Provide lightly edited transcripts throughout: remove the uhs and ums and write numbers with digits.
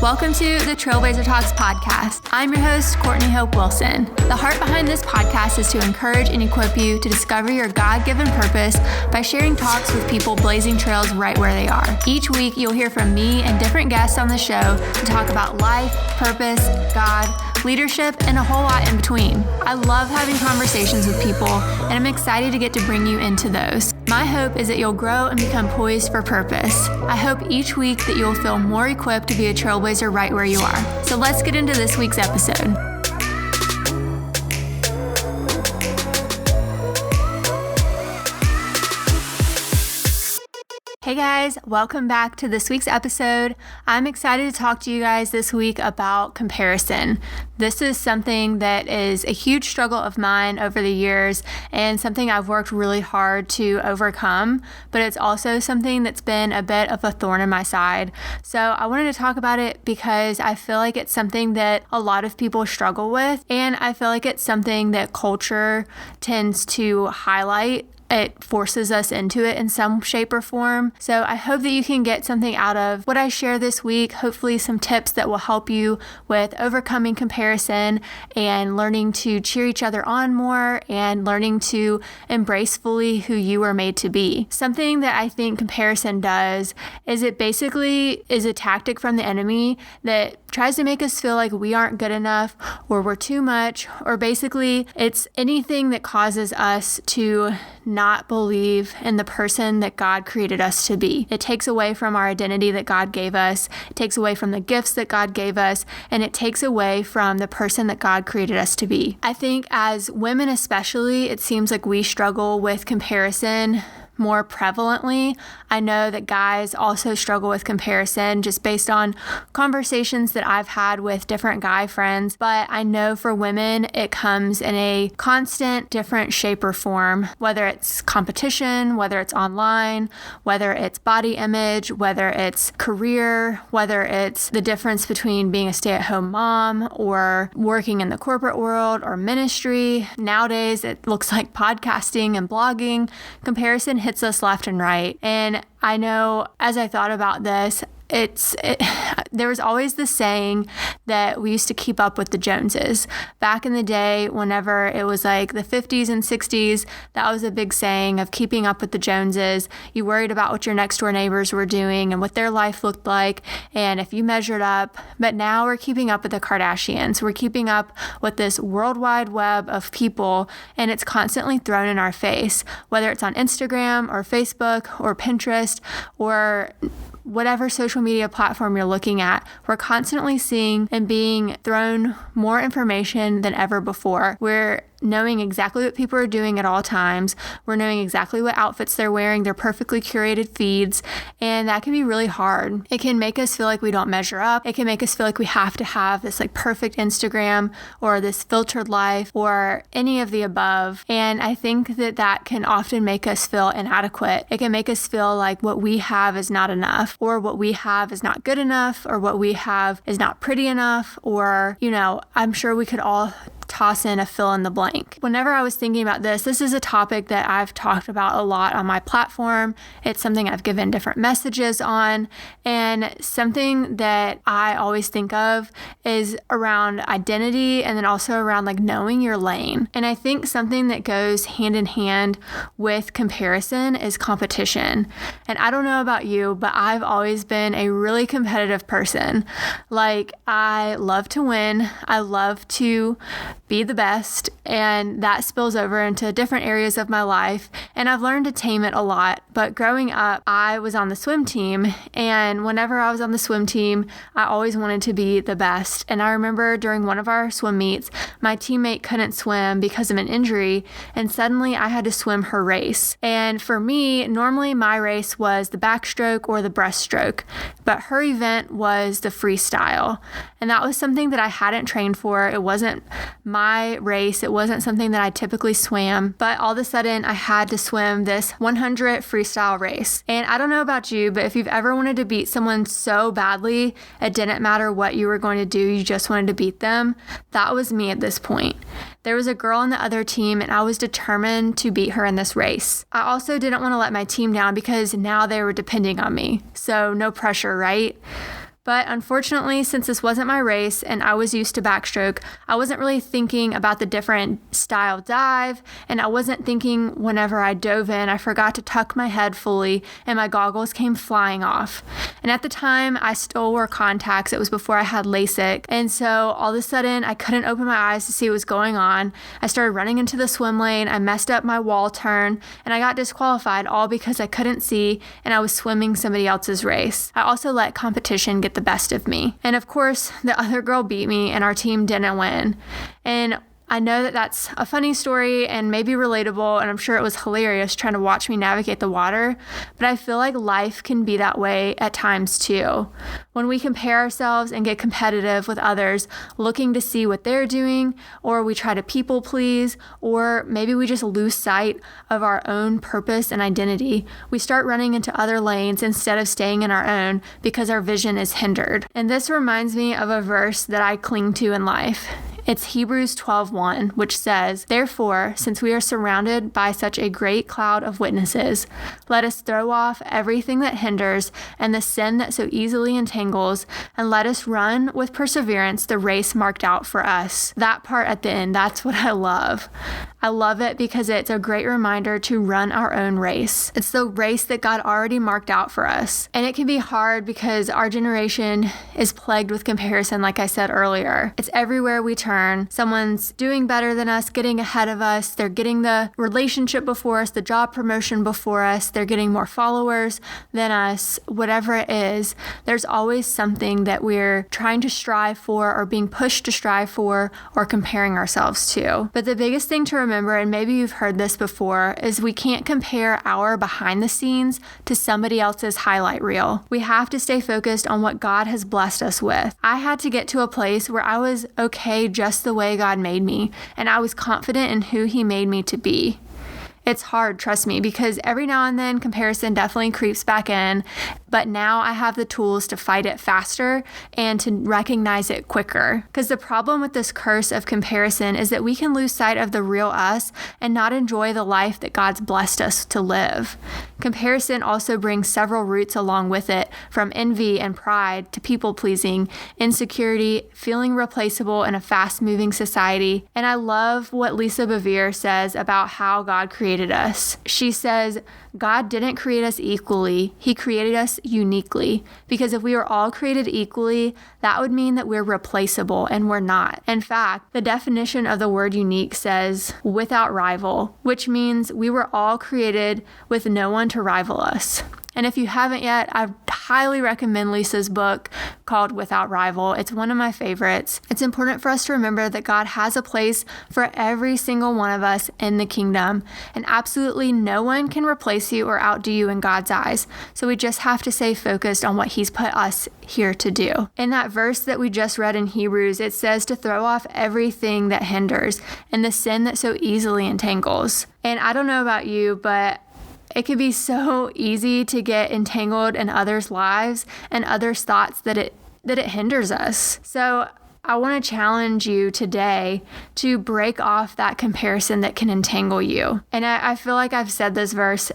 Welcome to the Trailblazer Talks podcast. I'm your host, Courtney Hope Wilson. The heart behind this podcast is to encourage and equip you to discover your God-given purpose by sharing talks with people blazing trails right where they are. Each week, you'll hear from me and different guests on the show to talk about life, purpose, God, leadership, and a whole lot in between. I love having conversations with people, and I'm excited to get to bring you into those. My hope is that you'll grow and become poised for purpose. I hope each week that you'll feel more equipped to be a trailblazer right where you are. So let's get into this week's episode. Hey guys, welcome back to this week's episode. I'm excited to talk to you guys this week about comparison. This is something that is a huge struggle of mine over the years and something I've worked really hard to overcome, but it's also something that's been a bit of a thorn in my side. So I wanted to talk about it because I feel like it's something that a lot of people struggle with, and I feel like it's something that culture tends to highlight. It forces us into it in some shape or form. So I hope that you can get something out of what I share this week, hopefully some tips that will help you with overcoming comparison and learning to cheer each other on more and learning to embrace fully who you are made to be. Something that I think comparison does is it basically is a tactic from the enemy that tries to make us feel like we aren't good enough or we're too much, or basically it's anything that causes us to not believe in the person that God created us to be. It takes away from our identity that God gave us. It takes away from the gifts that God gave us, and it takes away from the person that God created us to be. I think as women especially, it seems like we struggle with comparison more prevalently. I know that guys also struggle with comparison just based on conversations that I've had with different guy friends, but I know for women it comes in a constant different shape or form, whether it's competition, whether it's online, whether it's body image, whether it's career, whether it's the difference between being a stay-at-home mom or working in the corporate world or ministry. Nowadays it looks like podcasting and blogging. Comparison hits us left and right. And I know as I thought about this, there was always the saying that we used to keep up with the Joneses. Back in the day, whenever it was like the 50s and 60s, that was a big saying of keeping up with the Joneses. You worried about what your next door neighbors were doing and what their life looked like, and if you measured up. But now we're keeping up with the Kardashians. We're keeping up with this worldwide web of people, and it's constantly thrown in our face, whether it's on Instagram or Facebook or Pinterest or whatever social media platform you're looking at. We're constantly seeing and being thrown more information than ever before. We're knowing exactly what people are doing at all times. We're knowing exactly what outfits they're wearing, their perfectly curated feeds, and that can be really hard. It can make us feel like we don't measure up. It can make us feel like we have to have this like perfect Instagram or this filtered life or any of the above. And I think that can often make us feel inadequate. It can make us feel like what we have is not enough, or what we have is not good enough, or what we have is not pretty enough, or, I'm sure we could all toss in a fill in the blank. Whenever I was thinking about this is a topic that I've talked about a lot on my platform. It's something I've given different messages on, and something that I always think of is around identity, and then also around like knowing your lane. And I think something that goes hand in hand with comparison is competition. And I don't know about you, but I've always been a really competitive person. Like, I love to win. I love to be the best, and that spills over into different areas of my life, and I've learned to tame it a lot. But growing up, I was on the swim team, and whenever I was on the swim team, I always wanted to be the best. And I remember during one of our swim meets, my teammate couldn't swim because of an injury, and suddenly I had to swim her race. And for me, normally my race was the backstroke or the breaststroke, but her event was the freestyle. And that was something that I hadn't trained for. It wasn't my race. It wasn't something that I typically swam, but all of a sudden I had to swim this 100 freestyle race. And I don't know about you, but if you've ever wanted to beat someone so badly, it didn't matter what you were going to do, you just wanted to beat them. That was me at this point. There was a girl on the other team, and I was determined to beat her in this race. I also didn't want to let my team down because now they were depending on me. So no pressure, right? But unfortunately, since this wasn't my race and I was used to backstroke, I wasn't really thinking about the different style dive, and I wasn't thinking whenever I dove in, I forgot to tuck my head fully and my goggles came flying off. And at the time, I still wore contacts. It was before I had LASIK. And so all of a sudden, I couldn't open my eyes to see what was going on. I started running into the swim lane. I messed up my wall turn and I got disqualified all because I couldn't see and I was swimming somebody else's race. I also let competition get the best of me. And of course, the other girl beat me and our team didn't win. And I know that that's a funny story and maybe relatable, and I'm sure it was hilarious trying to watch me navigate the water, but I feel like life can be that way at times too. When we compare ourselves and get competitive with others, looking to see what they're doing, or we try to people please, or maybe we just lose sight of our own purpose and identity, we start running into other lanes instead of staying in our own because our vision is hindered. And this reminds me of a verse that I cling to in life. It's Hebrews 12:1, which says, "Therefore, since we are surrounded by such a great cloud of witnesses, let us throw off everything that hinders and the sin that so easily entangles, and let us run with perseverance the race marked out for us." That part at the end, that's what I love. I love it because it's a great reminder to run our own race. It's the race that God already marked out for us. And it can be hard because our generation is plagued with comparison, like I said earlier. It's everywhere we turn. Someone's doing better than us, getting ahead of us. They're getting the relationship before us, the job promotion before us. They're getting more followers than us. Whatever it is, there's always something that we're trying to strive for or being pushed to strive for or comparing ourselves to. But the biggest thing to remember, and maybe you've heard this before, is we can't compare our behind the scenes to somebody else's highlight reel. We have to stay focused on what God has blessed us with. I had to get to a place where I was okay just the way God made me, and I was confident in who He made me to be. It's hard, trust me, because every now and then comparison definitely creeps back in, but now I have the tools to fight it faster and to recognize it quicker. Because the problem with this curse of comparison is that we can lose sight of the real us and not enjoy the life that God's blessed us to live. Comparison also brings several roots along with it, from envy and pride to people-pleasing, insecurity, feeling replaceable in a fast-moving society. And I love what Lisa Bevere says about how God created us. She says, God didn't create us equally. He created us uniquely. Because if we were all created equally, that would mean that we're replaceable, and we're not. In fact, the definition of the word unique says without rival, which means we were all created with no one to rival us. And if you haven't yet, I highly recommend Lisa's book called Without Rival. It's one of my favorites. It's important for us to remember that God has a place for every single one of us in the kingdom, and absolutely no one can replace you or outdo you in God's eyes. So we just have to stay focused on what He's put us here to do. In that verse that we just read in Hebrews, it says to throw off everything that hinders and the sin that so easily entangles. And I don't know about you, but it can be so easy to get entangled in others' lives and others' thoughts that it hinders us. So I want to challenge you today to break off that comparison that can entangle you. And I feel like I've said this verse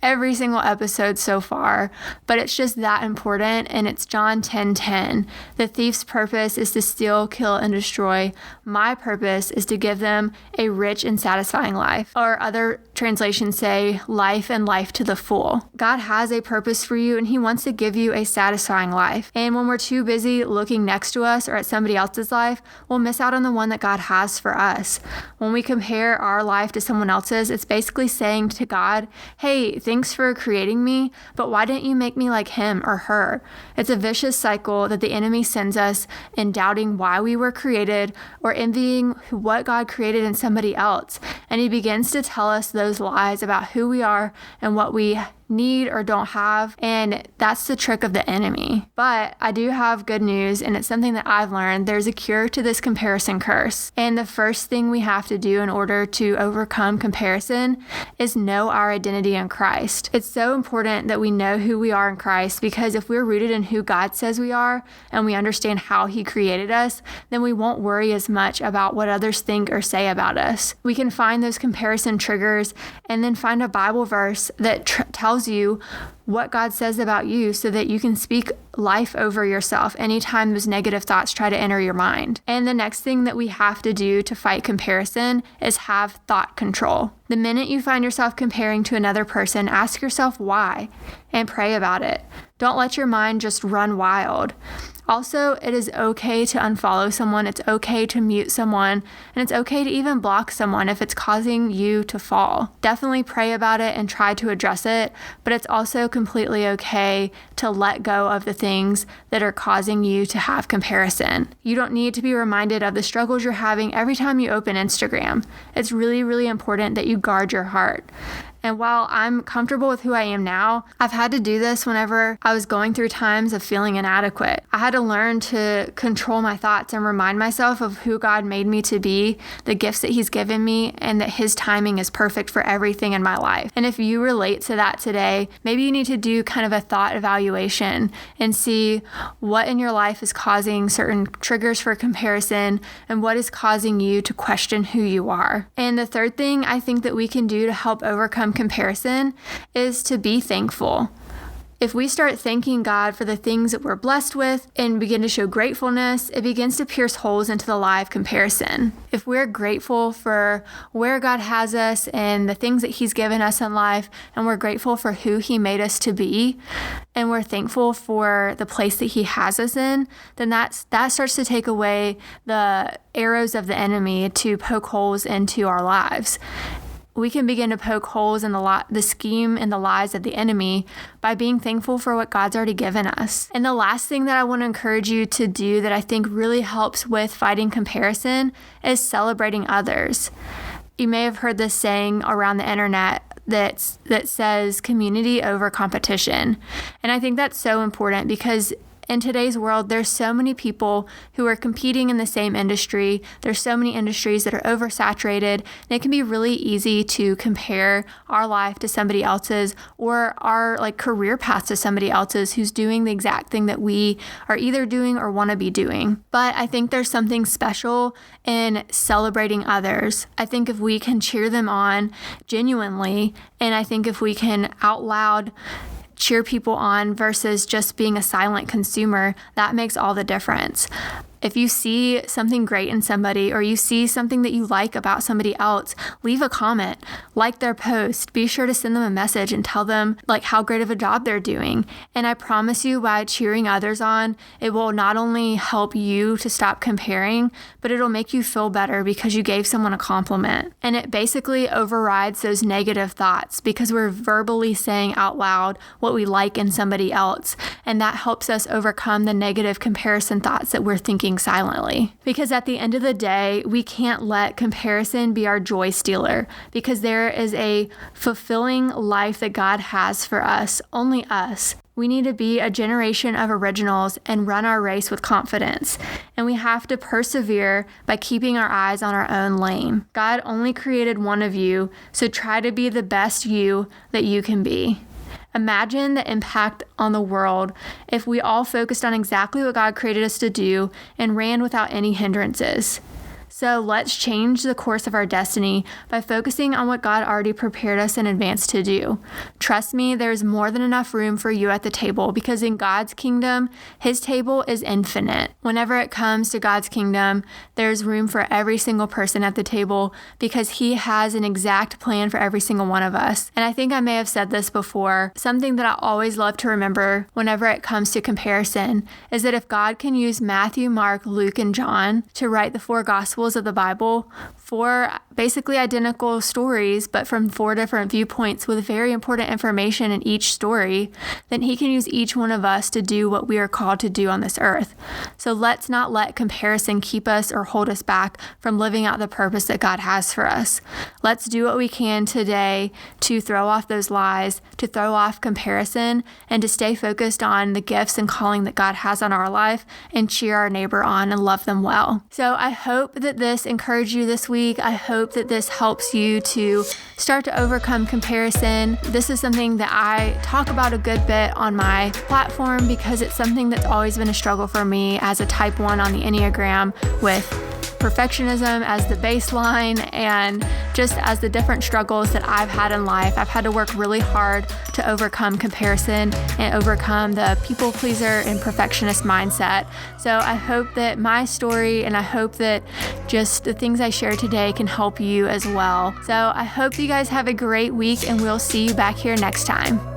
every single episode so far, but it's just that important, and it's John 10:10. The thief's purpose is to steal, kill, and destroy. My purpose is to give them a rich and satisfying life. Or other translations say life and life to the full. God has a purpose for you, and He wants to give you a satisfying life. And when we're too busy looking next to us or at somebody else's life, we'll miss out on the one that God has for us. When we compare our life to someone else's, it's basically saying to God, hey, thanks for creating me, but why didn't you make me like him or her? It's a vicious cycle that the enemy sends us in doubting why we were created or envying what God created in somebody else. And he begins to tell us those lies about who we are and what we need or don't have, and that's the trick of the enemy. But I do have good news, and it's something that I've learned. There's a cure to this comparison curse, and the first thing we have to do in order to overcome comparison is know our identity in Christ. It's so important that we know who we are in Christ, because if we're rooted in who God says we are and we understand how He created us, then we won't worry as much about what others think or say about us. We can find those comparison triggers and then find a Bible verse that tells you what God says about you so that you can speak life over yourself anytime those negative thoughts try to enter your mind. And the next thing that we have to do to fight comparison is have thought control. The minute you find yourself comparing to another person, ask yourself why and pray about it. Don't let your mind just run wild. Also, it is okay to unfollow someone, it's okay to mute someone, and it's okay to even block someone if it's causing you to fall. Definitely pray about it and try to address it, but it's also completely okay to let go of the things that are causing you to have comparison. You don't need to be reminded of the struggles you're having every time you open Instagram. It's really, really important that you guard your heart. And while I'm comfortable with who I am now, I've had to do this whenever I was going through times of feeling inadequate. I had to learn to control my thoughts and remind myself of who God made me to be, the gifts that He's given me, and that His timing is perfect for everything in my life. And if you relate to that today, maybe you need to do kind of a thought evaluation and see what in your life is causing certain triggers for comparison and what is causing you to question who you are. And the third thing I think that we can do to help overcome comparison is to be thankful. If we start thanking God for the things that we're blessed with and begin to show gratefulness, it begins to pierce holes into the lie of comparison. If we're grateful for where God has us and the things that He's given us in life, and we're grateful for who He made us to be, and we're thankful for the place that He has us in, then that starts to take away the arrows of the enemy to poke holes into our lives. We can begin to poke holes in the scheme and the lies of the enemy by being thankful for what God's already given us. And the last thing that I want to encourage you to do that I think really helps with fighting comparison is celebrating others. You may have heard this saying around the internet that says community over competition. And I think that's so important because in today's world, there's so many people who are competing in the same industry. There's so many industries that are oversaturated, and it can be really easy to compare our life to somebody else's or our career path to somebody else's who's doing the exact thing that we are either doing or want to be doing. But I think there's something special in celebrating others. I think if we can cheer them on genuinely, and I think if we can out loud cheer people on versus just being a silent consumer, that makes all the difference. If you see something great in somebody or you see something that you like about somebody else, leave a comment, like their post, be sure to send them a message and tell them how great of a job they're doing. And I promise you, by cheering others on, it will not only help you to stop comparing, but it'll make you feel better because you gave someone a compliment. And it basically overrides those negative thoughts because we're verbally saying out loud what we like in somebody else. And that helps us overcome the negative comparison thoughts that we're thinking silently. Because at the end of the day, we can't let comparison be our joy stealer because there is a fulfilling life that God has for us, only us. We need to be a generation of originals and run our race with confidence. And we have to persevere by keeping our eyes on our own lane. God only created one of you, so try to be the best you that you can be. Imagine the impact on the world if we all focused on exactly what God created us to do and ran without any hindrances. So let's change the course of our destiny by focusing on what God already prepared us in advance to do. Trust me, there's more than enough room for you at the table because in God's kingdom, His table is infinite. Whenever it comes to God's kingdom, there's room for every single person at the table because He has an exact plan for every single one of us. And I think I may have said this before, something that I always love to remember whenever it comes to comparison is that if God can use Matthew, Mark, Luke, and John to write the 4 Gospels of the Bible, 4 basically identical stories, but from 4 different viewpoints with very important information in each story, then He can use each one of us to do what we are called to do on this earth. So let's not let comparison keep us or hold us back from living out the purpose that God has for us. Let's do what we can today to throw off those lies, to throw off comparison, and to stay focused on the gifts and calling that God has on our life and cheer our neighbor on and love them well. So I hope that this encouraged you this week. I hope that this helps you to start to overcome comparison. This is something that I talk about a good bit on my platform because it's something that's always been a struggle for me as a type 1 on the Enneagram with perfectionism as the baseline and just as the different struggles that I've had in life. I've had to work really hard to overcome comparison and overcome the people pleaser and perfectionist mindset. So I hope that my story and I hope that just the things I share today can help you as well. So I hope you guys have a great week, and we'll see you back here next time.